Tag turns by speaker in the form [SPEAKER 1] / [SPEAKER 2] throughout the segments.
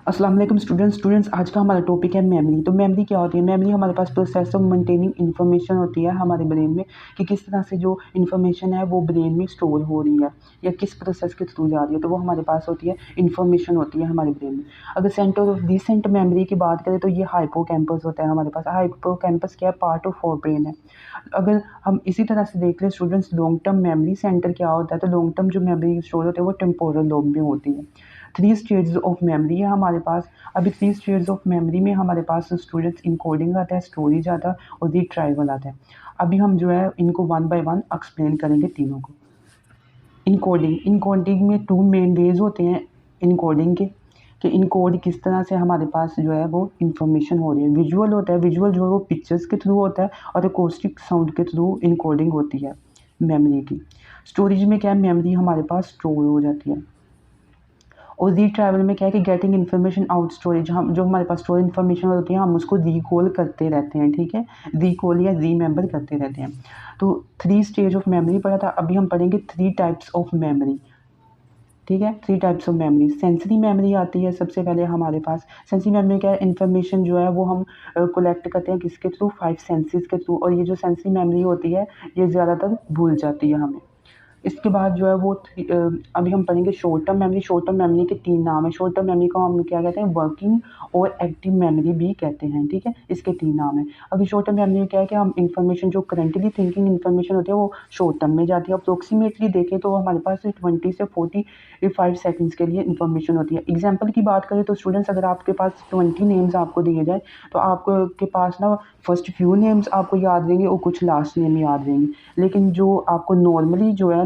[SPEAKER 1] अस्सलाम वालेकुम स्टूडेंट्स आज का हमारा टॉपिक है मेमोरी। तो मेमोरी क्या होती है? मेमोरी हमारे पास प्रोसेस ऑफ मेंटेनिंग इन्फॉर्मेशन होती है हमारे ब्रेन में, कि किस तरह से जो इन्फॉर्मेशन है वो ब्रेन में स्टोर हो रही है या किस प्रोसेस के थ्रू जा रही है। तो वो हमारे पास होती है, इन्फॉर्मेशन होती है हमारे ब्रेन में। अगर सेंटर ऑफ रिसेंट मेमोरी की बात करें तो ये हाइपोकैम्पस होता है हमारे पास। हाइपोकैम्पस क्या है? पार्ट ऑफ फोर ब्रेन है। अगर हम इसी तरह से देख लें students, long term memory centre क्या होता है? तो लॉन्ग टर्म जो मेमोरी स्टोर होती है वो टेम्पोरल लोब में होती है। थ्री स्टेज ऑफ मेमोरी है हमारे पास। अभी थ्री स्टेज ऑफ मेमोरी में हमारे पास स्टूडेंट्स इनकोडिंग आता है, स्टोरेज आता है और रिट्राइवल आता है। अभी हम जो है इनको वन बाय वन एक्सप्लेन करेंगे तीनों को। इनकोडिंग में टू मेन वेज होते हैं इनकोडिंग के, कि इनकोड किस तरह से हमारे पास जो है वो इन्फॉर्मेशन हो रही है। विजुअल होता है, विजुअल जो है वो पिक्चर्स के थ्रू होता है और अकोस्टिक साउंड के थ्रू इनकोडिंग होती है मेमोरी की। स्टोरेज में क्या है? मेमोरी हमारे पास स्टोर हो जाती है। और रिट्रैवल में क्या है कि गेटिंग इन्फॉर्मेशन आउट स्टोरेज, हम जो हमारे पास स्टोर इन्फॉर्मेशन होती है हम उसको रिकॉल करते रहते हैं, ठीक है, रिकॉल या रीमेंबर करते रहते हैं। तो थ्री स्टेज ऑफ मेमोरी पढ़ा था, अभी हम पढ़ेंगे थ्री टाइप्स ऑफ मेमोरी। ठीक है, three types of memory. Sensory memory आती है सबसे पहले हमारे पास। सेंसरी मेमोरी क्या है? इन्फॉर्मेशन जो है वो हम कलेक्ट करते हैं किसके थ्रू? फाइव सेंसेस के थ्रू। और ये जो सेंसरी मेमोरी होती है ये ज़्यादातर भूल जाती है हमें। इसके बाद जो है वो अभी हम पढ़ेंगे short term memory. Short term memory के तीन नाम है। शॉर्ट टर्म मेमोरी को हम क्या कहते हैं? वर्किंग और एक्टिव मेमोरी भी कहते हैं, ठीक है, इसके तीन नाम है। अभी शॉर्ट टर्म मेमोरी में क्या है कि हम इन्फॉर्मेशन जो करंटली थिंकिंग इन्फॉर्मेशन होती है वो शॉर्ट टर्म में जाती है। अप्रोक्सीमेटली देखें तो हमारे पास 20 से 45 सेकंड्स के लिए इन्फॉर्मेशन होती है। एग्जाम्पल की बात करें तो स्टूडेंट्स, अगर आपके पास 20 नेम्स आपको दिए जाए तो आपके पास ना फर्स्ट फ्यू नेम्स आपको याद रहेंगे और कुछ लास्ट नेम याद रहेंगे। लेकिन जो आपको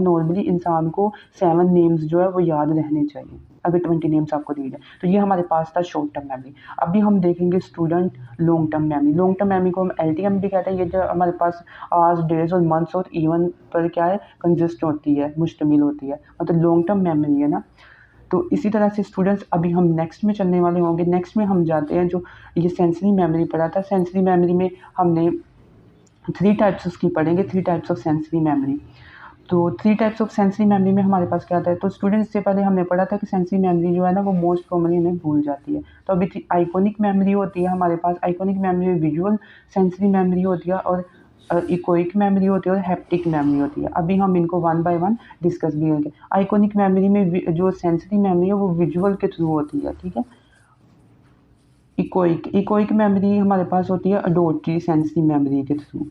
[SPEAKER 1] नॉर्मली इंसान को 7 नेम्स जो है वो याद रहने चाहिए अगर 20 नेम्स आपको दिए जाए। तो ये हमारे पास था शॉर्ट टर्म मेमोरी। अभी हम देखेंगे student long term memory. Long term memory को हम एलटीएम भी कहते हैं। ये जो हमारे पास आवर्स, डेज और मंथ्स और इवन पर क्या है? कंसिस्ट होती है, मुश्तमिल होती है, मतलब लॉन्ग टर्म मेमोरी है ना। तो इसी तरह से स्टूडेंट्स अभी हम नेक्स्ट में चलने वाले होंगे। नेक्स्ट में हम जाते हैं, जो ये सेंसरी मेमोरी पढ़ा था। सेंसरी मेमोरी में हमने थ्री टाइप्स उसकी पढ़ेंगे, three types of sensory memory. तो three types of sensory memory में हमारे पास क्या आता है? तो स्टूडेंट्स से पहले हमने पढ़ा था कि सेंसरी मेमोरी जो है ना वो मोस्ट कॉमनली हमें भूल जाती है। तो अभी आइकॉनिक मेमोरी होती है हमारे पास। Iconic memory visual sensory memory होती है और इकोइक मेमोरी होती है और हैप्टिक मेमोरी होती है। अभी हम इनको वन बाय वन डिस्कस भी करेंगे। आइकॉनिक मेमोरी में जो सेंसरी मेमोरी है वो विजुअल के थ्रू होती है, ठीक है। इकोइक मेमोरी हमारे पास होती है ऑडिटरी सेंसरी मेमोरी के थ्रू।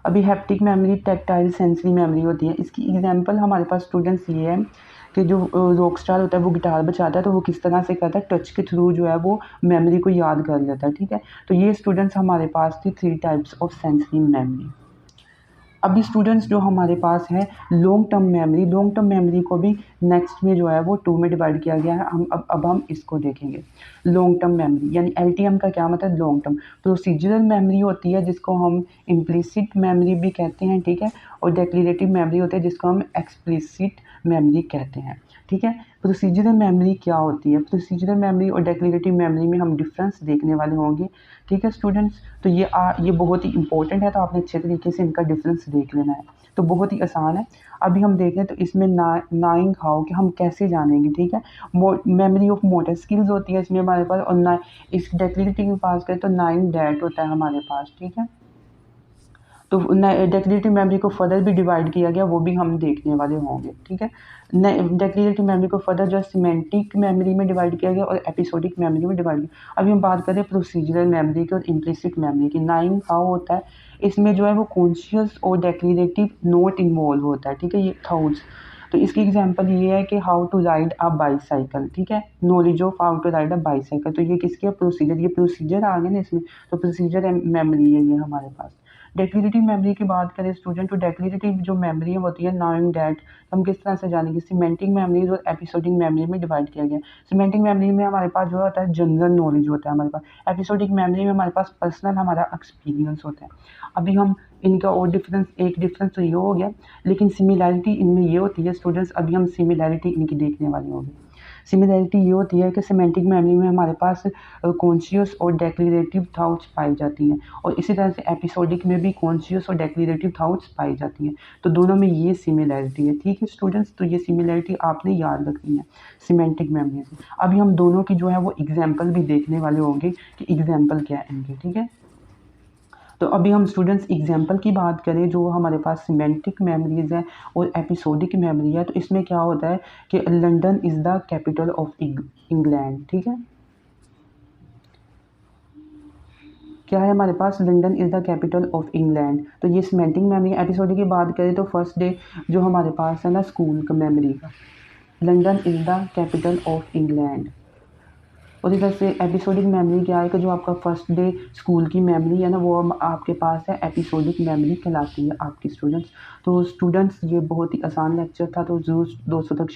[SPEAKER 1] अभी haptic memory tactile sensory memory होती है। इसकी एग्जांपल हमारे पास स्टूडेंट्स ये है कि जो रॉक स्टार होता है वो गिटार बजाता है तो वो किस तरह से करता है? टच के थ्रू जो है वो मेमोरी को याद कर लेता है, ठीक है। तो ये स्टूडेंट्स हमारे पास थी three types of sensory memory. अभी स्टूडेंट्स जो हमारे पास है long term memory, long term memory को भी नेक्स्ट में जो है वो टू में डिवाइड किया गया है। अब हम इसको देखेंगे। लॉन्ग टर्म मेमोरी यानी एलटीएम का क्या मतलब? Long term. प्रोसीजरल मेमोरी होती है जिसको हम इम्प्लिसिट मेमोरी भी कहते हैं, ठीक है, और डेक्लेरेटिव मेमोरी होती है जिसको हम एक्सप्लिसिट मेमोरी कहते हैं, ठीक है। प्रोसीजरल मेमोरी क्या होती है? प्रोसीजरल मेमोरी और डेक्लेरेटिव मेमोरी में हम डिफरेंस देखने वाले होंगे, ठीक है स्टूडेंट्स। तो ये बहुत ही इंपॉर्टेंट है, तो आपने अच्छे तरीके से इनका डिफरेंस देख लेना है। तो बहुत ही आसान है। अभी हम देख रहे हैं तो इसमें नाइंग हाउ कि हम कैसे जानेंगे, ठीक है। मेमोरी ऑफ मोटर स्किल्स होती है इसमें हमारे पास, और इस डेक्लेरेटिव की बात करें तो नाइंग डैट होता है हमारे पास, ठीक है। तो डेक्लेरेटिव मेमोरी को फर्दर भी डिवाइड किया गया, वो भी हम देखने वाले होंगे, ठीक है। डेक्लेरेटिव मेमोरी को फर्दर जो सिमेंटिक मेमोरी में डिवाइड किया गया और एपिसोडिक मेमोरी में डिवाइड किया। अभी हम बात करें प्रोसीजरल मेमोरी की और इम्प्लिसिट मेमोरी की। नाइंग हाउ होता है, इसमें जो है वो कॉन्शियस और डेक्लेरेटिव नोट इन्वॉल्व होता है, ठीक है। ये थाउट्स, तो इसकी एग्जांपल ये है कि how to ride a bicycle, ठीक है, knowledge of how to ride a bicycle. तो ये किसके? प्रोसीजर, ये प्रोसीजर आ गए ना इसमें, तो प्रोसीजर मेमोरी है ये हमारे पास। डेक्लेरेटिव मेमोरी की बात करें स्टूडेंट, तो डेक्लेरेटिव जो मेमोरी होती है नाइंग डैट, हम किस तरह से जानेंगे? सिमेंटिक मेमोरीज और एपिसोडिक मेमोरी में डिवाइड किया गया। सिमेंटिक मेमोरी में हमारे पास जो होता है जनरल नॉलेज होता है हमारे पास। एपिसोडिक मेमोरी में हमारे पास पर्सनल हमारा एक्सपीरियंस होता है। अभी हम इनका और डिफरेंस, एक डिफरेंस तो ये हो गया, लेकिन सिमिलैरिटी इनमें ये होती है स्टूडेंट्स, अभी हम सिमिलैरिटी इनकी देखने वाले होंगे। सिमिलैरिटी ये होती है कि सिमेंटिक मेमोरी में हमारे पास कॉन्शियस और डेक्लेरेटिव थाट्स पाई जाती हैं, और इसी तरह से एपिसोडिक में भी कॉन्शियस और डेक्लेरेटिव थाट्स पाई जाती हैं। तो दोनों में ये सिमिलैरिटी है। ठीक है स्टूडेंट्स, तो ये सिमिलैरिटी आपने याद रखनी है सिमेंटिक मेमोरी से। अभी हम दोनों की जो है वो एग्जाम्पल भी देखने वाले होंगे कि एग्जाम्पल क्या है इनके। ठीक है, तो अभी हम स्टूडेंट्स एग्जाम्पल की बात करें, जो हमारे पास सिमेंटिक मेमोरीज है और एपिसोडिक मेमोरी है, तो इसमें क्या होता है कि London is the capital of England. ठीक है, क्या है हमारे पास, London is the capital of England. तो ये सिमेंटिक मेमोरी। एपिसोडिक की बात करें तो फर्स्ट डे जो हमारे पास है ना स्कूल का मेमोरी का, London is the capital of England. और इधर से एपिसोडिक मेमोरी क्या है कि जो आपका फर्स्ट डे स्कूल की मेमोरी है ना, वो आपके पास है एपिसोडिक मेमोरी कहलाती है आपकी स्टूडेंट्स। तो स्टूडेंट्स ये बहुत ही आसान लेक्चर था, तो ज़रूर दोस्तों तक